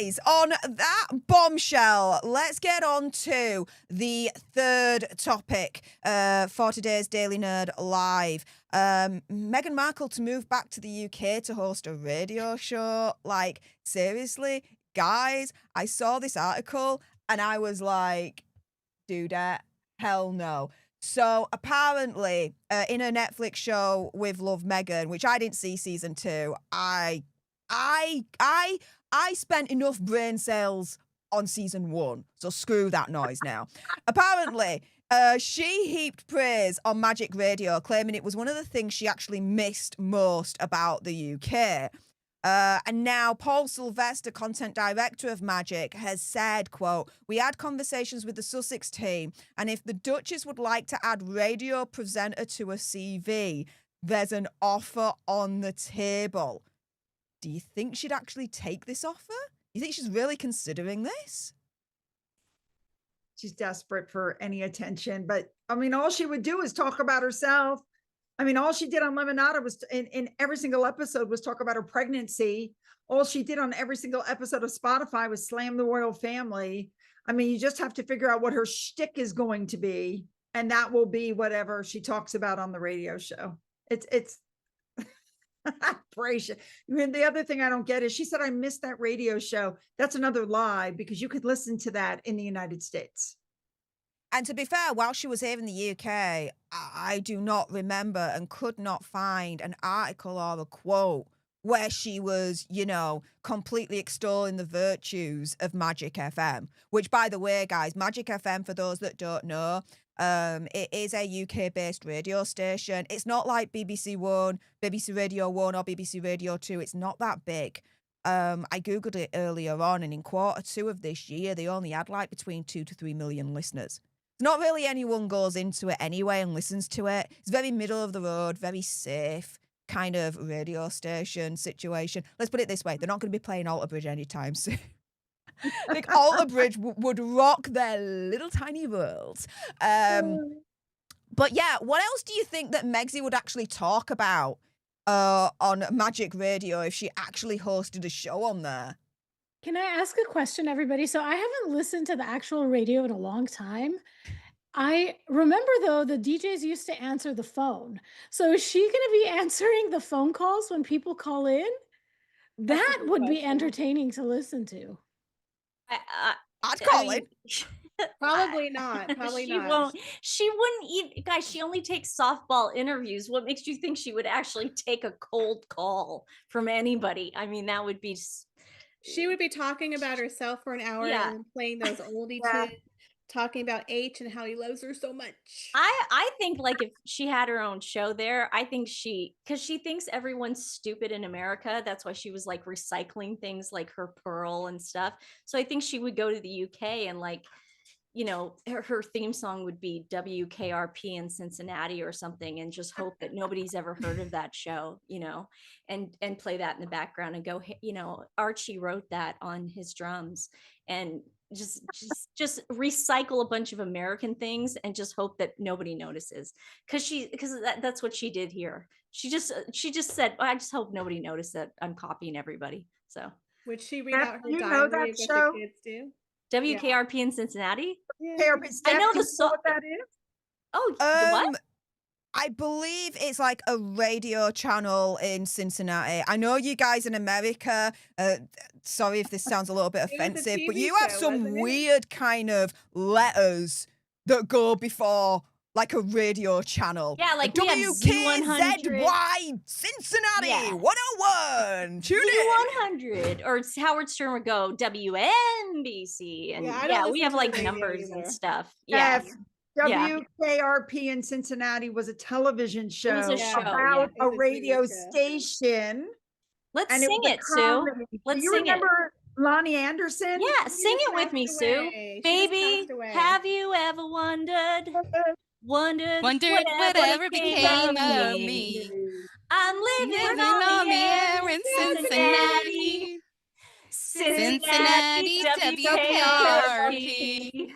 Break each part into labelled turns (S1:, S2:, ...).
S1: guys, on that bombshell, let's get on to the third topic for today's Daily Nerd Live. Meghan Markle to move back to the UK to host a radio show. Like, seriously, guys, I saw this article and I was like, dudette, hell no. So apparently, in a Netflix show with Love Meghan, which I didn't see season 2, I spent enough brain cells on season 1, so screw that noise now. Apparently, she heaped praise on Magic Radio, claiming it was one of the things she actually missed most about the UK. And now Paul Sylvester, content director of Magic, has said, quote, "We had conversations with the Sussex team, and if the Duchess would like to add radio presenter to a CV, there's an offer on the table." Do you think she'd actually take this offer? You think she's really considering this?
S2: She's desperate for any attention, but I mean, all she would do is talk about herself. I mean, all she did on Lemonada was in every single episode was talk about her pregnancy. All she did on every single episode of Spotify was slam the royal family. I mean, you just have to figure out what her shtick is going to be, and that will be whatever she talks about on the radio show. It's Bracia. I mean, the other thing I don't get is she said, "I missed that radio show." That's another lie, because you could listen to that in the United States.
S1: And to be fair, while she was here in the UK, I do not remember and could not find an article or a quote where she was, you know, completely extolling the virtues of Magic FM, which, by the way, guys, Magic FM, for those that don't know, it is a UK-based radio station. It's not like BBC One, BBC Radio 1 or BBC Radio 2. It's not that big. I Googled it earlier on, and in Q2 of this year, they only had like between 2 to 3 million listeners. Not really anyone goes into it anyway and listens to it. It's very middle of the road, very safe kind of radio station situation. Let's put it this way. They're not going to be playing Alter Bridge anytime soon. I think Alter Bridge would rock their little tiny worlds. But yeah, what else do you think that Megsy would actually talk about on Magic Radio if she actually hosted a show on there?
S3: Can I ask a question, everybody? So I haven't listened to the actual radio in a long time. I remember, though, the DJs used to answer the phone. So is she going to be answering the phone calls when people call in? That would be entertaining to listen to.
S1: I'd call it.
S4: Probably not. Probably
S5: she
S4: not.
S5: She wouldn't even, guys, she only takes softball interviews. What makes you think she would actually take a cold call from anybody? I mean, that would be
S4: She would be talking about herself for an hour and playing those oldie tunes, talking about H and how he loves her so much.
S5: I think, like, if she had her own show there, I think because she thinks everyone's stupid in America. That's why she was like recycling things like her Pearl and stuff. So I think she would go to the UK and, like, you know, her theme song would be WKRP in Cincinnati or something, and just hope that nobody's ever heard of that show, you know, and play that in the background and go, you know, Archie wrote that on his drums, and just recycle a bunch of American things and just hope that nobody notices, because that's what she did here. She just said, I just hope nobody noticed that I'm copying everybody. So
S4: would she read out her
S2: you
S4: diary
S2: know
S4: what
S2: that
S4: the
S2: show?
S4: kids do?
S5: WKRP in Cincinnati.
S2: I know the song. What that is?
S5: Oh, what?
S1: I believe it's like a radio channel in Cincinnati. I know you guys in America, sorry if this sounds a little bit offensive, but you have some weird kind of letters that go before like a radio channel.
S5: Yeah, like
S1: WKZY Cincinnati 101. Tune in.
S5: Z100, or Howard Stern would go WNBC, and we have like numbers and stuff.
S2: WKRP in Cincinnati was a television show about a radio station.
S5: Let's sing it, Sue. Let's sing it.
S2: Remember Lonnie Anderson?
S5: Yeah, sing it with me, Sue. Baby, have you ever wondered whatever became of me? I'm living on the air in Cincinnati. Cincinnati, WKRP.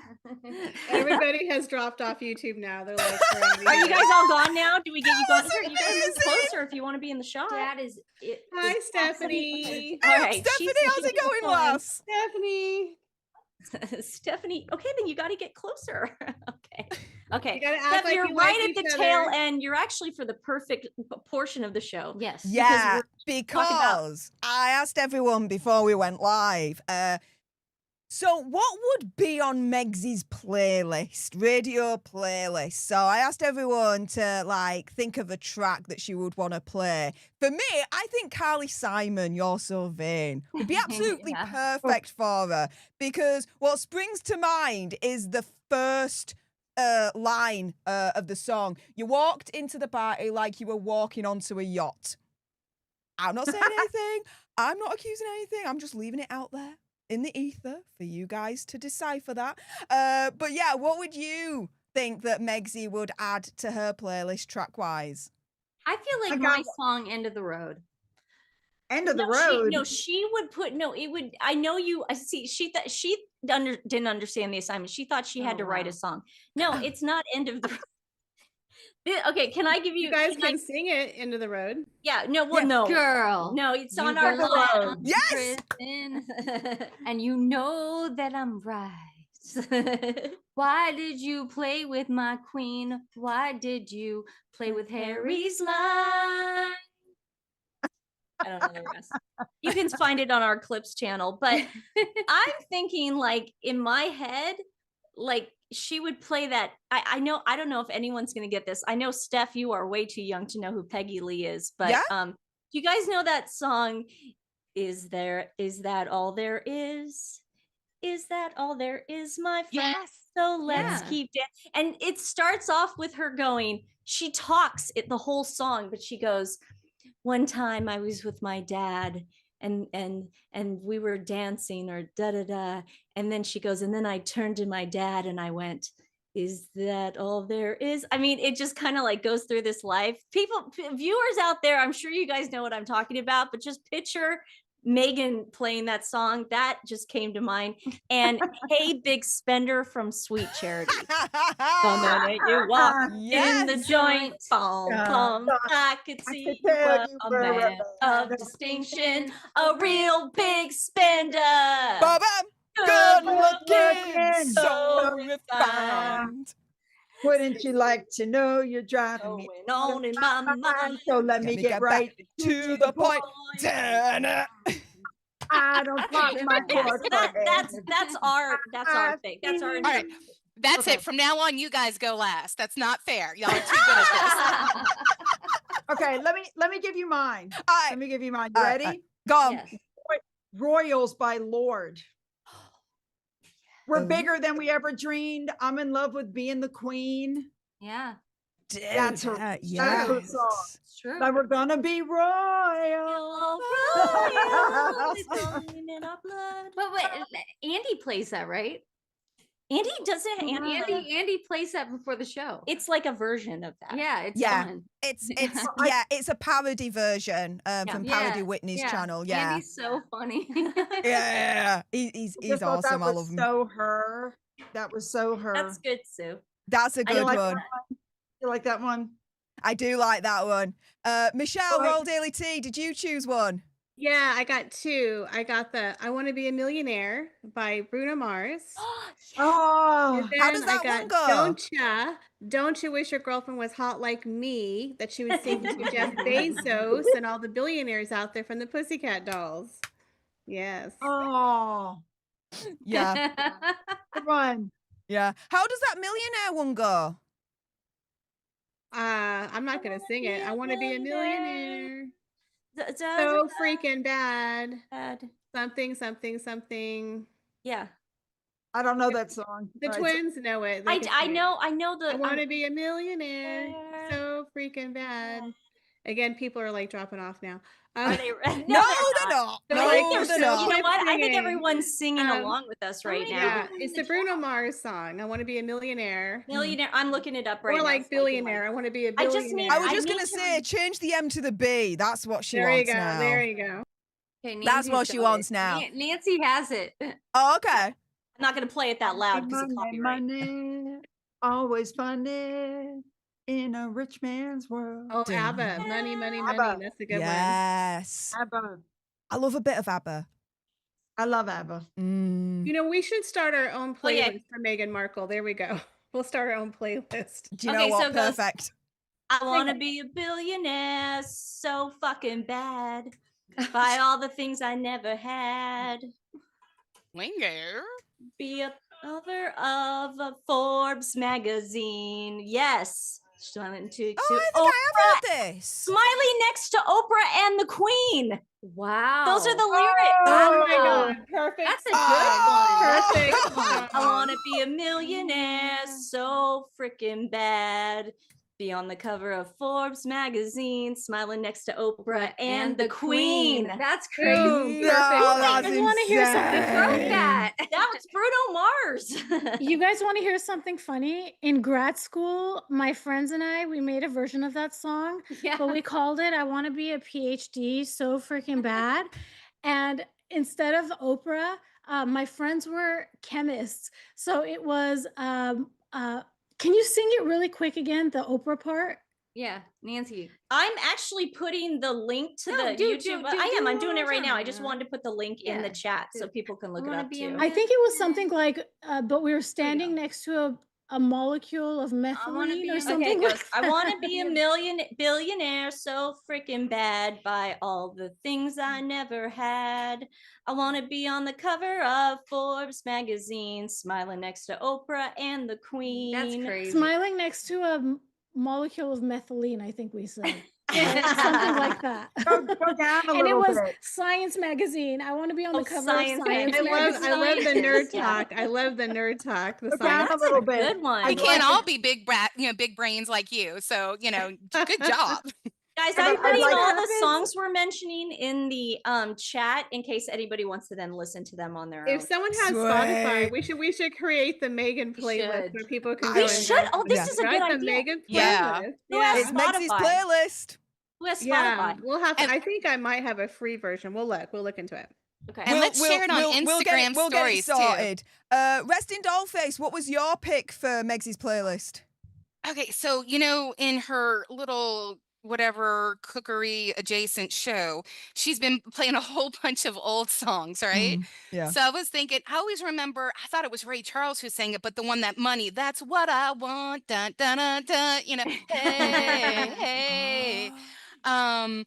S4: Everybody has dropped off YouTube now. They're like,
S5: Are you guys all gone now? Do we get you gone? Here, you guys move
S1: amazing.
S5: closer if you want to be in the shot.
S6: That is it.
S4: Hi, Stephanie.
S5: All right,
S1: Stephanie, how's it going, lass?
S4: Stephanie.
S5: Stephanie. Okay, then you got to get closer. Okay.
S4: You gotta act
S5: Steph,
S4: like
S5: you're
S4: you
S5: right
S4: like
S5: at
S4: each
S5: the tail
S4: other.
S5: end. You're actually for the perfect portion of the show.
S6: Yes.
S1: Yeah,
S5: talking about-
S1: because I asked everyone before we went live. So what would be on Megsy's playlist, radio playlist? So I asked everyone to like think of a track that she would want to play. For me, I think Carly Simon, You're So Vain, would be absolutely
S6: Yeah.
S1: perfect for her, because what springs to mind is the first line of the song. You walked into the party like you were walking onto a yacht. I'm not saying anything. I'm not accusing anything. I'm just leaving it out there in the ether for you guys to decipher that. But yeah, what would you think that Megsy would add to her playlist track-wise?
S5: I feel like my song, End of the Road.
S2: End of the
S5: She,
S2: road.
S5: she would put, it would, I know you, I see, she thought, she didn't understand the assignment. She thought she had to write a song. No, it's not End of the Road. Okay, can I give you,
S4: You guys can sing it Into the Road.
S5: yeah, no, well, no.
S6: Girl.
S5: No, it's
S6: you
S5: on our
S6: belong
S1: Yes!
S6: to prison, and you know that I'm right. Why did you play with my queen? Why did you play with Harry's line?
S5: I don't know the rest. You can find it on our clips channel, but I'm thinking like in my head, like she would play that. I know, I don't know if anyone's going to get this. I know, Steph, you are way too young to know who Peggy Lee is, but
S1: Yeah?
S5: do you guys know that song? Is that all there is? Is that all there is, my friend?
S6: Yes.
S5: So let's
S6: Yeah.
S5: keep dancing. And it starts off with her going, she talks it the whole song, but she goes, one time I was with my dad and we were dancing or da da da. And then she goes, and then I turned to my dad and I went, is that all there is? I mean, it just kind of like goes through this life. Viewers out there, I'm sure you guys know what I'm talking about, but just picture Megan playing that song. That just came to mind. And Hey Big Spender from Sweet Charity. The minute you walk in the joint, boom, I could see you were a man of distinction, a real big spender.
S1: Ba-bam! Good looking, so refined.
S2: Wouldn't you like to know you're driving me
S5: Going on in my mind.
S2: So let me get right
S1: to the point. Dana.
S2: I don't pop my
S5: Yes,
S2: cork.
S5: that's our thing. That's our
S7: All right. That's it. From now on, you guys go last. That's not fair. Y'all are too good at this.
S2: Okay, let me give you mine.
S1: All right,
S2: Let me give you mine. You
S1: all right,
S2: ready?
S1: go on.
S5: Yes.
S2: Royals by Lord. We're
S1: Oh.
S2: bigger than we ever dreamed. I'm in love with being the queen.
S6: Yeah.
S1: Dude,
S2: That's her-
S1: that-
S2: that's her
S1: yes.
S2: song.
S6: It's true.
S2: Now we're gonna be royal.
S6: But wait, Andy plays that, right?
S5: Andy doesn't.
S6: Andy plays that before the show.
S5: It's like a version of that.
S6: Yeah, it's
S1: Yeah.
S6: fun.
S1: It's
S2: I-
S1: yeah, it's a parody version from Parody
S6: Yeah,
S1: Whitney's
S6: yeah.
S1: channel. Yeah.
S6: Andy's so funny.
S1: Yeah. He's
S2: I just thought
S1: awesome.
S2: That
S1: I
S2: was
S1: love him.
S2: so her. That was so her.
S5: That's good, Sue.
S1: That's a
S2: You
S1: good
S2: like
S1: one.
S2: that You like that one?
S1: I do like that one. Michelle,
S2: Go ahead.
S1: Roll Daily Tea, did you choose one?
S4: Yeah, I got two. I got the I Want to Be a Millionaire by Bruno Mars.
S2: Oh,
S4: And
S1: How does
S4: then I
S1: that one
S4: got
S1: go?
S4: Don't you wish your girlfriend was hot like me? That she was singing to Jeff Bezos and all the billionaires out there from the Pussycat Dolls. Yes.
S2: oh,
S1: Yeah.
S2: good one.
S1: Yeah. How does that millionaire one go?
S4: I'm not gonna sing it. I want to be a millionaire. So
S5: So
S4: freaking bad.
S5: bad.
S4: Something.
S5: Yeah.
S2: I don't know that song.
S4: The
S2: All right,
S4: twins know it. They
S5: I
S4: can
S5: I
S4: sing it.
S5: know
S4: I
S5: the
S4: want to be a millionaire.
S5: Yeah.
S4: So freaking bad. Again, people are like dropping off now.
S5: are they
S1: No, they're not.
S4: They're
S1: No,
S4: like,
S1: they're
S4: they're
S1: not.
S5: You know what? I think
S4: singing.
S5: everyone's singing
S4: Um,
S5: along with us right now.
S4: Yeah, it's the Bruno Mars song. I want to be a millionaire.
S5: Millionaire. I'm looking it up right
S4: Or
S5: now.
S4: like
S5: so I can, like-
S4: billionaire. I want to be a
S5: I
S4: billionaire.
S5: just need-
S1: I was
S5: I
S1: just
S5: need
S1: gonna
S5: to-
S1: say, change the M to the B. That's what she
S4: there you
S1: wants
S4: go.
S1: now.
S4: There you go.
S6: Okay,
S1: That's
S6: Nancy's
S1: what she
S6: got
S1: wants
S6: it.
S1: now.
S6: Nancy has it.
S1: Oh, okay.
S5: not going to play it that loud because of
S2: Money,
S5: copyright.
S2: money, always funny in a rich man's world.
S4: Oh, ABBA. Money, money, money.
S2: ABBA.
S4: That's a good one.
S1: Yes.
S2: ABBA.
S1: I love a bit of ABBA.
S2: I love ABBA.
S1: Mm.
S4: You know, we should start our own
S5: Oh, yeah.
S4: playlist for Meghan Markle. There we go. We'll start our own playlist.
S1: Do you
S5: Okay,
S1: know what?
S5: so it goes-
S1: Perfect.
S5: I want to be a billionaire so fucking bad. Buy all the things I never had.
S7: Linger.
S5: Be a cover of a Forbes magazine. Yes. Smiling to
S1: Oh, I think
S5: Oprah.
S1: I have heard this.
S5: Smiling next to Oprah and the Queen.
S6: Wow.
S5: Those are the lyrics.
S4: Oh my
S6: Wow.
S4: God. Perfect.
S6: That's a good
S1: Oh.
S6: one.
S4: Perfect.
S5: I want to be a millionaire so freaking bad. Be on the cover of Forbes magazine, smiling next to Oprah and the Queen.
S6: That's crazy.
S2: Boom.
S1: No,
S3: I
S1: that's
S3: wanna hear something
S1: insane.
S6: Broke that.
S5: That was Bruno Mars.
S3: You guys want to hear something funny? In grad school, my friends and I, we made a version of that song,
S6: Yeah.
S3: but we called it I Want to Be a PhD So Freaking Bad. And instead of Oprah, my friends were chemists. So it was, can you sing it really quick again, the Oprah part?
S6: Yeah, Nancy.
S5: I'm actually putting the link to
S6: No,
S5: the
S6: do-
S5: YouTube.
S6: do-
S5: I
S6: do
S5: am. I'm
S6: one
S5: doing
S6: more
S5: it right
S6: time.
S5: now. I just wanted to put the link in the
S6: Yeah,
S5: chat so
S6: do-
S5: people can look it
S6: wanna
S5: up
S6: be a
S5: too.
S3: I think it was something like, but we were standing
S6: go.
S3: next to a molecule of
S6: wanna
S3: methylene
S6: be
S3: or
S6: a-
S5: Okay,
S3: something
S5: it
S3: like
S5: goes, I
S3: that.
S5: want to be a billionaire so freaking bad. Buy all the things I never had. I want to be on the cover of Forbes magazine, smiling next to Oprah and the Queen.
S6: That's crazy.
S3: Smiling next to a molecule of methylene, I think we said. Right? Something like that.
S2: Go down a
S3: And it
S2: little
S3: was
S2: bit.
S3: Science Magazine. I want to be on the
S5: Oh,
S3: cover
S5: Science
S3: of Science
S5: Magazine.
S3: Magazine.
S4: I love the nerd
S5: Yeah.
S4: talk. I love the nerd talk. The
S2: Go down
S4: science.
S2: a little bit.
S5: Good one.
S2: I
S7: We
S2: like
S7: can't
S2: it.
S7: all be big brains like you. So, good job.
S5: Guys,
S2: Yeah,
S5: I'm
S2: but I
S5: putting
S2: like
S5: all
S2: how
S5: the
S2: it's-
S5: songs we're mentioning in the chat in case anybody wants to then listen to them on their own.
S4: If someone has Spotify,
S1: Sweet.
S4: we should create the Megan
S6: We
S4: playlist
S6: should.
S4: where people can
S1: We
S4: go.
S5: We
S4: and
S5: should.
S4: dance
S5: Oh,
S4: to
S5: this
S1: Yeah.
S5: is a
S4: right?
S5: good
S4: The
S5: idea.
S4: Megan
S7: Yeah.
S4: playlist.
S5: Who has
S1: It's Megsy's
S5: Spotify?
S1: playlist.
S5: Who has
S4: Yeah,
S5: Spotify?
S4: we'll have.
S7: And-
S4: I think I might have a free version. We'll look into it.
S5: Okay.
S7: And let's share it on Instagram
S1: we'll get it
S7: stories, too.
S1: sorted. Rest in Dollface, what was your pick for Megsy's playlist?
S7: Okay, so in her little whatever cookery adjacent show, she's been playing a whole bunch of old songs, right?
S1: Yeah.
S7: So I was thinking, I always remember, I thought it was Ray Charles who sang it, but the one that Money, that's what I want, dun dun dun dun, hey, hey.
S2: Wait, I
S7: And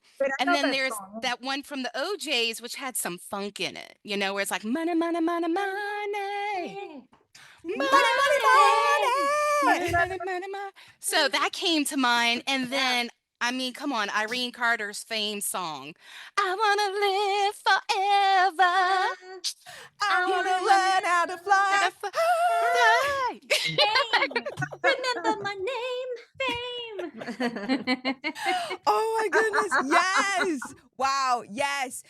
S2: know
S7: then
S2: that
S7: there's
S2: song.
S7: that one from the OJs, which had some funk in it, where it's like money, money, money, money.
S1: Money, money, money.
S7: Money, money, money. So that came to mind. And then, come on, Irene Carter's fame song. I want to live forever.
S1: I want to learn how to fly.
S5: Remember my name, fame.
S1: Oh my goodness. Yes. Wow. Yes.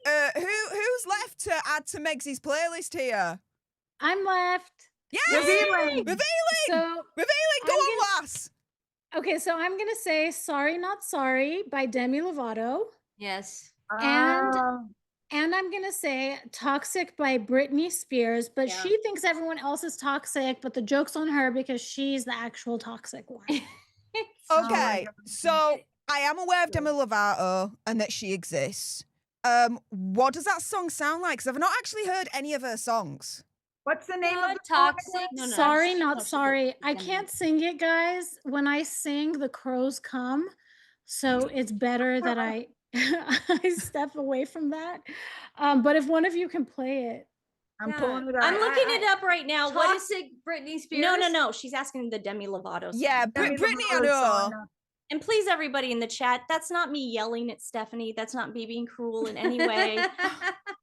S1: Who's left to add to Megsy's playlist here?
S3: I'm left.
S1: Yes.
S2: Revealing.
S3: So,
S1: Go
S3: I'm
S1: on, lass.
S3: okay, so I'm going to say Sorry Not Sorry by Demi Lovato.
S6: Yes.
S3: And I'm going to say Toxic by Britney Spears, but
S5: Yeah.
S3: she thinks everyone else is toxic, but the joke's on her because she's the actual toxic one.
S1: Okay, so I am aware of Demi Lovato and that she exists. What does that song sound like? Because I've not actually heard any of her songs.
S2: What's the name of the
S6: Toxic.
S2: song?
S5: No,
S3: Sorry
S5: she's
S3: Not
S5: toxic.
S3: Sorry. I
S6: Demi.
S3: can't sing it, guys. When I sing, the crows come. So it's better that I I step away from that. But if one of you can play it.
S2: I'm
S6: Yeah.
S2: pulling it up.
S5: I'm looking it up right now. What is?
S6: Toxic Britney Spears.
S5: No. She's asking the Demi Lovato song.
S1: Yeah,
S2: Demi
S1: Britney, I
S2: Lovato
S1: know.
S2: song.
S5: And please, everybody in the chat, that's not me yelling at Stephanie. That's not me being cruel in any way.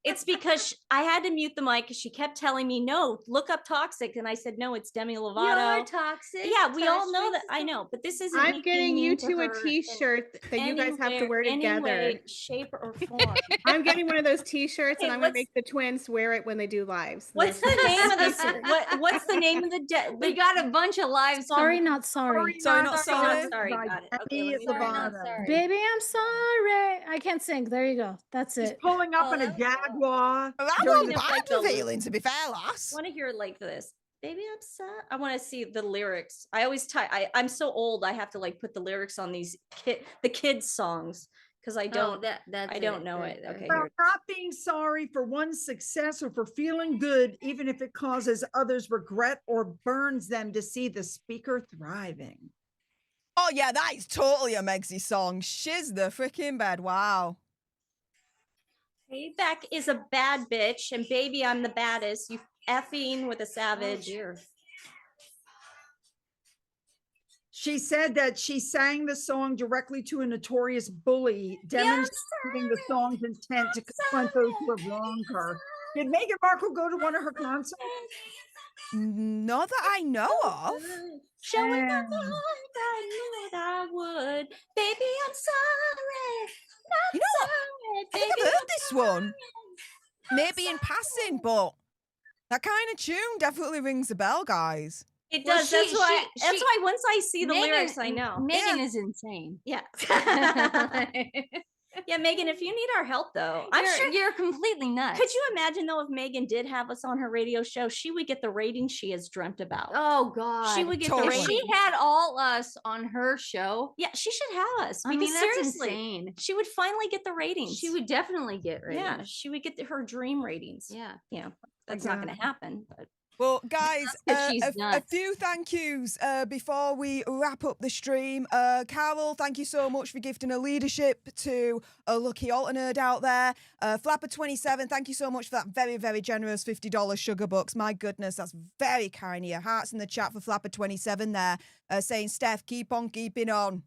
S5: It's because I had to mute the mic because she kept telling me, no, look up Toxic. And I said, no, it's Demi Lovato.
S6: You're toxic.
S5: Yeah, we all know that. I know, but this isn't. me
S4: I'm
S5: being
S4: getting you
S5: mean to
S4: two a
S5: her in
S4: T-shirt that you guys have to
S5: anywhere-
S4: wear
S5: any
S4: together.
S5: way, shape, or form.
S4: I'm getting one of those T-shirts, and
S5: Hey,
S4: I'm gonna
S5: what's-
S4: make the twins wear it when they do lives.
S5: What's the name of this? What's
S6: the name of the we got a bunch of lives.
S3: Sorry, not sorry.
S1: Sorry, not sorry.
S5: Sorry,
S2: by
S5: got it. Okay,
S2: Demi
S5: let me
S6: Sorry, not
S2: Lovato.
S6: sorry.
S3: Baby, I'm sorry. I can't sing. There you go. That's
S2: He's
S3: it.
S2: pulling up
S6: Oh,
S2: in a
S6: that was cool.
S2: Jaguar.
S1: Well, that
S2: during
S1: wasn't
S2: the-
S5: like
S1: bad
S5: the-
S1: revealing, to be fair, lass.
S5: I want to hear it like this. Baby, I'm sad. I want to see the lyrics. I always I'm so old. I have to like put the lyrics on these kids songs because I don't.
S6: That's
S5: I don't know it. Okay,
S2: Well,
S5: here.
S2: not being sorry for one's success or for feeling good, even if it causes others regret or burns them to see the speaker thriving.
S1: Oh yeah, that is totally a Megsy song. Shiz the freaking bed. Wow.
S5: Payback is a bad bitch, and baby, I'm the baddest. You effing with a savage.
S2: She said that she sang the song directly to a notorious bully, demonstrating the song's intent to confront those who have wronged her. Did Meghan Markle go to one of her concerts?
S1: Not that I know of.
S5: Showing
S2: Yeah.
S5: up the heart I knew that I would. Baby, I'm sorry. Not
S1: You know what?
S5: sorry.
S1: I think I've
S5: Baby,
S1: heard
S5: I'm
S1: this one.
S5: sorry.
S1: Maybe in passing, but that kind of tune definitely rings a bell, guys.
S5: It
S6: Well,
S5: does. That's
S6: she-
S5: why.
S6: she-
S5: That's
S6: she-
S5: why once I see the lyrics, I know.
S6: Megan is insane.
S5: Yeah. Yeah, Megan, if you need our help, though, I'm sure.
S6: You're completely nuts.
S5: Could you imagine though if Megan did have us on her radio show, she would get the ratings she has dreamt about.
S6: Oh God.
S5: She would get
S1: Totally.
S5: the
S6: If
S5: ratings.
S6: she had all us on her show,
S5: Yeah, she should have us.
S6: I
S5: Because
S6: mean, that's
S5: seriously,
S6: insane.
S5: she would finally get the ratings.
S6: She would definitely get ratings.
S5: Yeah, she would get her dream ratings.
S6: Yeah.
S5: Yeah, that's not going to happen. But
S1: Well, guys,
S6: 'cause she's
S1: a
S6: nuts.
S1: few thank yous before we wrap up the stream. Carol, thank you so much for gifting a leadership to a lucky alter nerd out there. Flapper27, thank you so much for that very, very generous $50 sugar bucks. My goodness, that's very kind of you. Hearts in the chat for Flapper27 there, saying, Steph, keep on keeping on.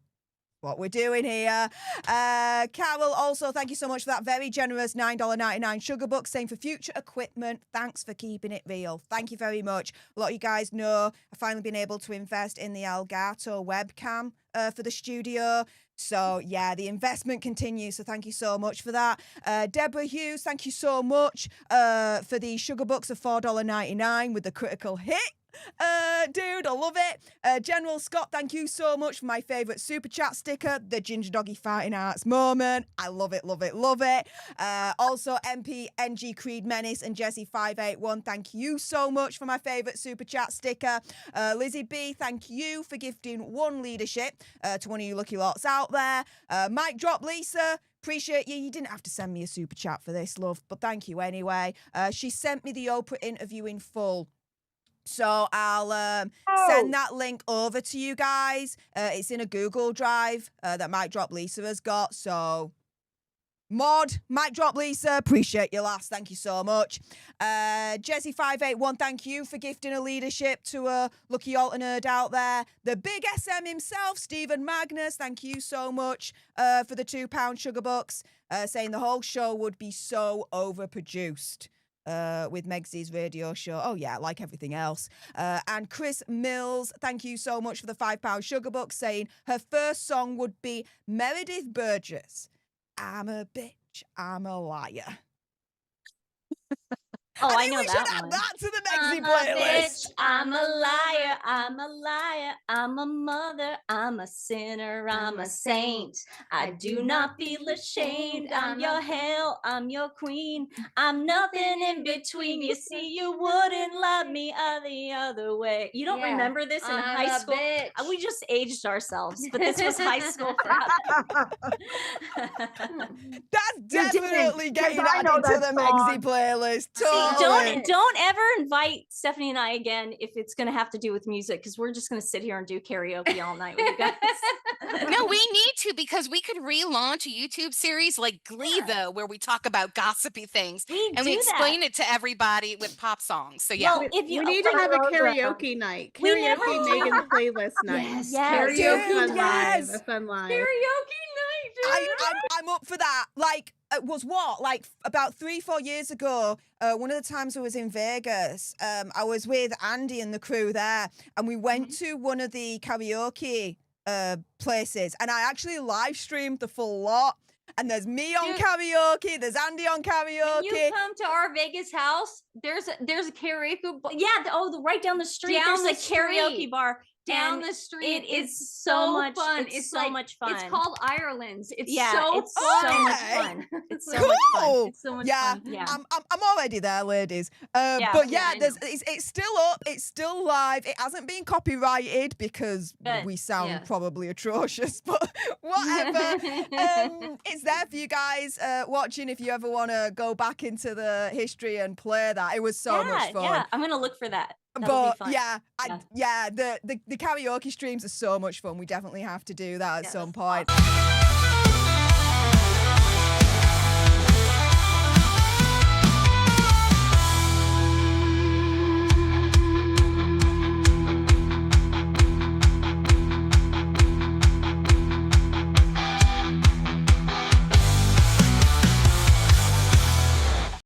S1: What we're doing here. Carol, also, thank you so much for that very generous $9.99 sugar bucks. Same for future equipment. Thanks for keeping it real. Thank you very much. A lot of you guys know I've finally been able to invest in the Elgato webcam for the studio. So, yeah, the investment continues. So, thank you so much for that. Deborah Hughes, thank you so much for the sugar bucks of $4.99 with the critical hit. Dude, I love it. General Scott, thank you so much for my favourite super chat sticker, the Ginger Doggy Fighting Arts moment. I love it, love it, love it. Also, MP, NG Creed Menace, and Jesse581, thank you so much for my favourite super chat sticker. Lizzie B, thank you for gifting one leadership to one of you lucky lots out there. Mike Drop Lisa, appreciate you. You didn't have to send me a super chat for this, love, but thank you anyway. She sent me the Oprah interview in full. So I'll send that link over to you guys. It's in a Google Drive that Mike Drop Lisa has got. So, Mike Drop Lisa, appreciate you, lass. Thank you so much. Jesse581, thank you for gifting a leadership to a lucky alter nerd out there. The big SM himself, Stephen Magnus, thank you so much for the £2 sugar bucks, saying the whole show would be so overproduced. With Megsy's radio show. Oh, yeah, like everything else. And Chris Mills, thank you so much for the £5 sugar bucks, saying her first song would be Meredith Burgess. I'm a bitch, I'm a liar.
S5: oh, I
S1: think
S5: know
S1: we should
S5: that
S1: add
S5: one.
S1: that to the
S5: I'm
S1: Megsy
S5: a
S1: playlist.
S5: bitch, I'm a liar, I'm a liar, I'm a mother, I'm a sinner, I'm a saint. I do not feel ashamed. I'm your hell, I'm your queen. I'm nothing in between. You see, you wouldn't love me the other way. You don't
S6: Yeah.
S5: remember this in
S6: I'm
S5: high
S6: a
S5: school?
S6: bitch.
S5: We just aged ourselves, but this was high school for us.
S1: That's
S2: didn't,
S1: definitely
S2: 'cause
S1: getting
S2: I know
S1: added to
S2: that
S1: the
S2: song.
S1: Megsy playlist.
S5: See,
S1: Totally.
S5: don't ever invite Stephanie and I again if it's going to have to do with music, because we're just going to sit here and do karaoke all night with you guys.
S7: No, we need to, because we could relaunch a YouTube series like Glee, though, where we talk about gossipy things
S5: We
S7: and we
S5: do
S7: explain
S5: that.
S7: it to everybody with pop songs. So yeah.
S5: Well, if you
S4: We need to have a
S2: love that.
S4: karaoke night.
S5: We never
S4: Karaoke
S5: do.
S4: Megan playlist night.
S6: Yes,
S5: Yes.
S4: Karaoke
S1: Dude,
S4: fun
S1: yes.
S4: live. A fun live.
S6: Karaoke night, dude.
S1: I'm up for that. Like, it was what? Like, about 3-4 years ago, one of the times I was in Vegas, I was with Andy and the crew there, and we went to one of the karaoke places, and I actually live streamed the full lot. And there's me on
S6: Dude.
S1: karaoke. There's Andy on
S6: When
S1: karaoke.
S6: you come to our Vegas house, there's a karaoke
S5: Yeah, right down the street.
S6: Down
S5: There's
S6: the
S5: a karaoke
S6: street.
S5: bar.
S6: down
S5: and
S6: the street.
S5: It
S6: It's
S5: is so much
S6: fun.
S5: It's so much fun.
S6: It's called Ireland's. It's
S5: Yeah,
S6: so
S5: it's
S6: fun.
S5: so much
S1: Okay.
S5: fun. It's so much fun.
S1: Cool.
S6: It's so much
S1: Yeah,
S6: fun.
S5: Yeah.
S1: I'm already there, ladies.
S5: Yeah,
S1: But
S6: yeah,
S1: yeah,
S6: I
S1: there's it's still up. It's still live. It hasn't been copyrighted because
S5: Good.
S1: we sound
S6: Yeah.
S1: probably atrocious. But whatever. It's there for you guys watching if you ever want to go back into the history and play that. It was so much fun.
S5: Yeah, I'm gonna look for that. That'll be
S1: But
S5: fun.
S1: yeah, the karaoke streams are so much fun. We definitely have to do that at
S5: Yeah,
S1: some
S5: that's
S1: point.